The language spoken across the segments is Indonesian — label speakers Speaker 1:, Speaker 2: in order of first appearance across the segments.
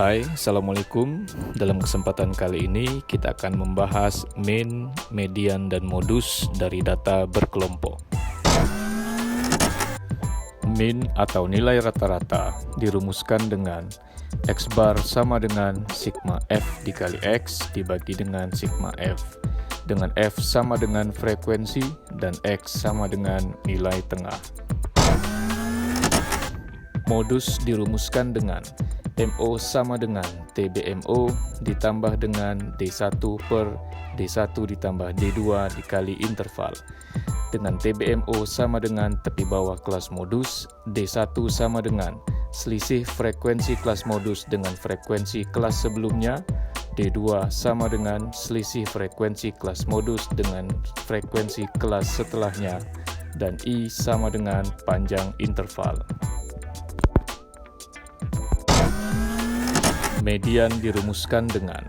Speaker 1: Hai, Assalamualaikum. Dalam kesempatan kali ini kita akan membahas mean, median, dan modus dari data berkelompok. Mean atau nilai rata-rata dirumuskan dengan X bar sama dengan sigma F dikali X dibagi dengan sigma F, dengan F sama dengan frekuensi dan X sama dengan nilai tengah. Modus dirumuskan dengan MO sama dengan TBMO ditambah dengan D1 per D1 ditambah D2 dikali interval. Dengan TBMO sama dengan tepi bawah kelas modus, D1 sama dengan selisih frekuensi kelas modus dengan frekuensi kelas sebelumnya, D2 sama dengan selisih frekuensi kelas modus dengan frekuensi kelas setelahnya, dan I sama dengan panjang interval. Median dirumuskan dengan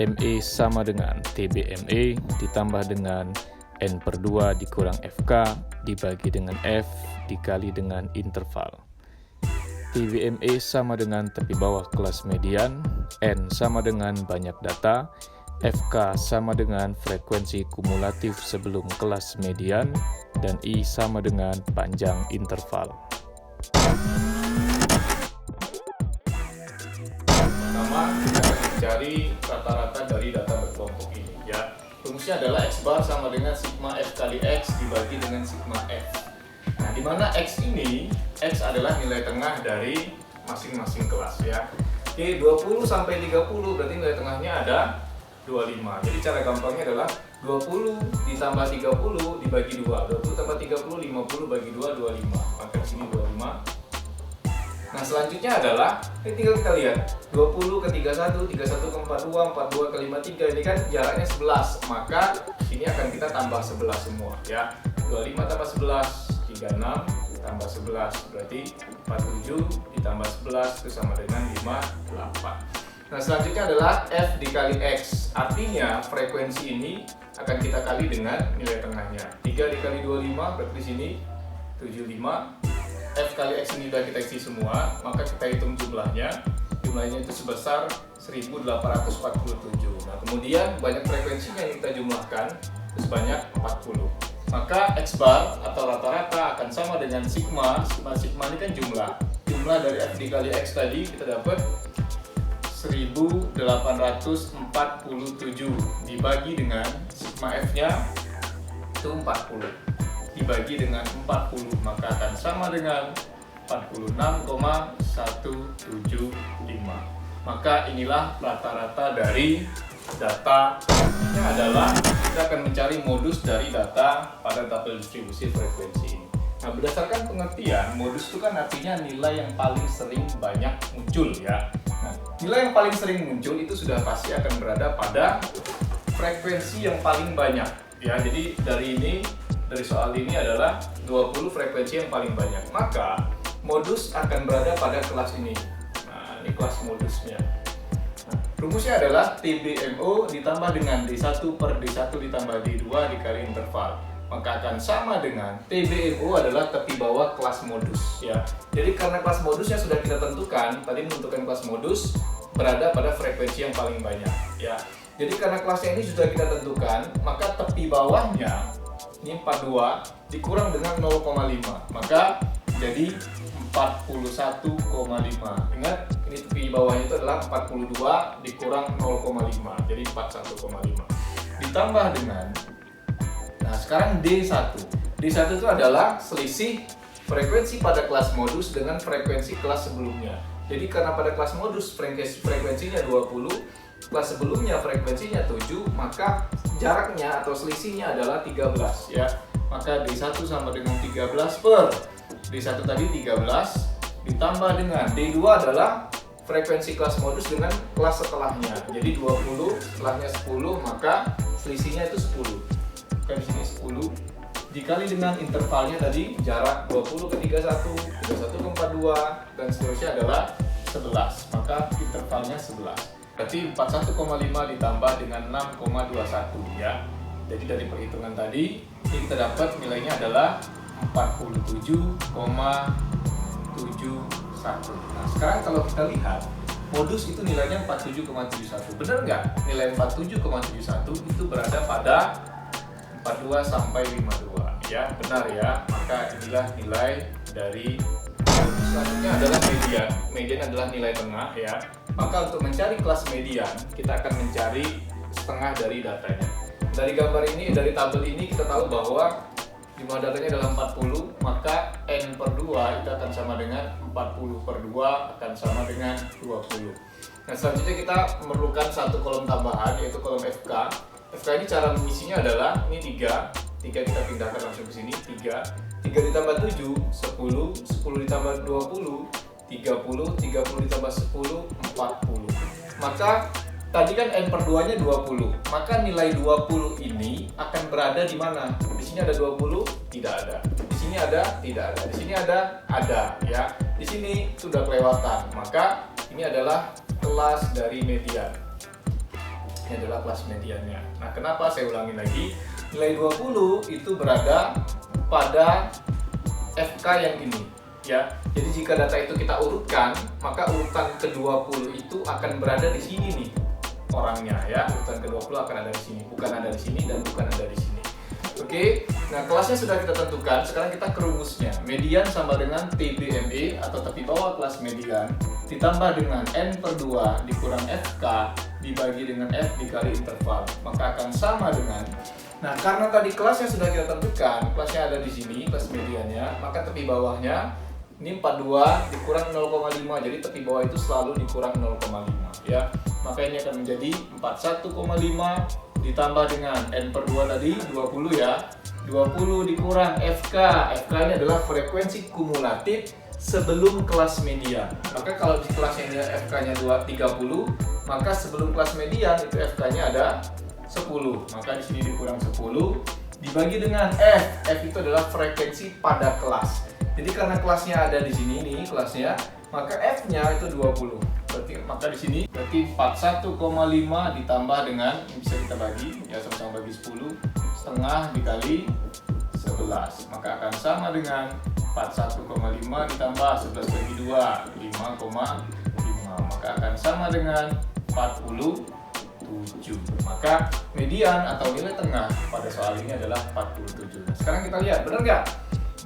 Speaker 1: ME sama dengan TBME ditambah dengan N per 2 dikurang FK dibagi dengan F dikali dengan interval. TBME sama dengan tepi bawah kelas median, N sama dengan banyak data, FK sama dengan frekuensi kumulatif sebelum kelas median, dan I sama dengan panjang interval. Pertama, kita akan mencari rata-rata dari data berkelompok ini, ya. Rumusnya adalah X bar sama dengan sigma F kali X dibagi dengan sigma F. Nah, di mana X ini, X adalah nilai tengah dari masing-masing kelas, ya. Oke, 20 sampai 30 berarti nilai tengahnya ada 25. Jadi cara gampangnya adalah 20 ditambah 30 dibagi 2. 20 tambah 30, 50 bagi 2, 25. Maka di sini 25. Nah, selanjutnya adalah, ini tinggal kita lihat 20 ke 31, 31 ke 42, 42 ke 53, ini kan jaraknya 11, maka ini akan kita tambah 11 semua, ya. 25 tambah 11, 36 tambah 11, berarti 47 ditambah 11 itu sama dengan 58. Nah, selanjutnya adalah F dikali X, artinya frekuensi ini akan kita kali dengan nilai tengahnya. 3 dikali 25 berarti di sini 75. F kali X ini sudah kita isi semua, maka kita hitung jumlahnya. Jumlahnya itu sebesar 1847. Nah, kemudian banyak frekuensinya yang kita jumlahkan, itu sebanyak 40. Maka X bar atau rata-rata akan sama dengan sigma. Sigma ini kan jumlah. Jumlah dari F dikali X tadi kita dapat 1847 dibagi dengan sigma F-nya itu 40. Dibagi dengan 40, maka akan sama dengan 46,175. Maka inilah rata-rata dari data. Ini adalah kita akan mencari modus dari data pada tabel distribusi frekuensi ini. Nah, berdasarkan pengertian, modus itu kan artinya nilai yang paling sering banyak muncul, ya. Nah, nilai yang paling sering muncul itu sudah pasti akan berada pada frekuensi yang paling banyak, ya. Jadi dari soal ini adalah 20 frekuensi yang paling banyak, maka modus akan berada pada kelas ini. Nah, ini kelas modusnya. Nah, rumusnya adalah TBMO ditambah dengan D1 per D1 ditambah D2 dikali interval, maka akan sama dengan TBMO adalah tepi bawah kelas modus, ya. Jadi karena kelas modusnya sudah kita tentukan, tadi menentukan kelas modus berada pada frekuensi yang paling banyak, ya. Jadi karena kelasnya ini sudah kita tentukan, maka tepi bawahnya ini 42 dikurang dengan 0,5, maka jadi 41,5. Ingat, ini tepi bawahnya itu adalah 42 dikurang 0,5, jadi 41,5. Ditambah dengan, nah sekarang D1. D1 itu adalah selisih frekuensi pada kelas modus dengan frekuensi kelas sebelumnya. Jadi karena pada kelas modus frekuensinya 20, kelas sebelumnya frekuensinya 7, maka jaraknya atau selisihnya adalah 13, ya. Maka D1 sama dengan 13 per D1 tadi 13 ditambah dengan D2 adalah frekuensi kelas modus dengan kelas setelahnya. Jadi 20 setelahnya 10, maka selisihnya itu 10. Kan di sini 10 dikali dengan intervalnya tadi jarak 20 ke 31, 31 ke 42 dan seterusnya adalah 11. Maka intervalnya 11. Berarti 41,5 ditambah dengan 6,21, ya. Jadi dari perhitungan tadi, ini kita dapat nilainya adalah 47,71. Nah, sekarang kalau kita lihat modus itu nilainya 47,71. Benar nggak? Nilai 47,71 itu berada pada 42 sampai 52. Ya, benar ya. Maka inilah nilai dari selanjutnya adalah median. Median adalah nilai tengah ya. Maka untuk mencari kelas median, kita akan mencari setengah dari datanya. Dari gambar ini, dari tabel ini kita tahu bahwa jumlah datanya adalah 40, maka N per 2 itu akan sama dengan 40 per 2 akan sama dengan 20. Nah, selanjutnya kita memerlukan satu kolom tambahan, yaitu kolom FK. FK ini cara mengisinya adalah, ini 3 kita pindahkan langsung ke sini, 3 ditambah 7, 10 ditambah 20, 30 ditambah 10, 40. Maka tadi kan N per 2 nya 20, maka nilai 20 ini akan berada di mana? Di sini ada 20? Tidak ada. Di sini ada? Tidak ada. Di sini ada? Ada ya. Di sini sudah kelewatan, maka ini adalah kelas dari median. Ini adalah kelas mediannya. Nah, kenapa saya ulangi lagi? Nilai 20 itu berada pada FK yang ini ya. Jadi jika data itu kita urutkan, maka urutan ke-20 itu akan berada di sini nih orangnya ya. Urutan ke-20 akan ada di sini, bukan ada di sini dan bukan ada di sini. Oke, nah kelasnya sudah kita tentukan. Sekarang kita ke rumusnya. Median sama dengan TBME atau tepi bawah kelas median ditambah dengan N per 2 dikurang FK dibagi dengan F dikali interval, maka akan sama dengan. Nah, karena tadi kelasnya sudah kita tentukan, kelasnya ada di sini, kelas mediannya, maka tepi bawahnya ini 42 dikurang 0,5, jadi tepi bawah itu selalu dikurang 0,5 ya. Maka ini akan menjadi 41,5 ditambah dengan N per 2 tadi 20 ya. 20 dikurang FK. FK ini adalah frekuensi kumulatif sebelum kelas median. Maka kalau di kelasnya ini FK-nya 30, maka sebelum kelas median itu FK-nya ada 10. Maka di sini dikurang 10 dibagi dengan F. F itu adalah frekuensi pada kelas. Jadi karena kelasnya ada di sini nih kelasnya, maka F-nya itu 20. Maka di sini berarti 41,5 ditambah dengan, bisa kita bagi ya, sama-sama bagi 10, setengah dikali 11. Maka akan sama dengan 41,5 ditambah 11 bagi 2, 5,5. Maka akan sama dengan 47. Maka median atau nilai tengah pada soal ini adalah 47. Nah, sekarang kita lihat, benar nggak?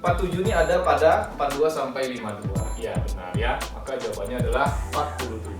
Speaker 1: 47 ini ada pada 42 sampai 52. Iya, benar ya. Maka jawabannya adalah 47.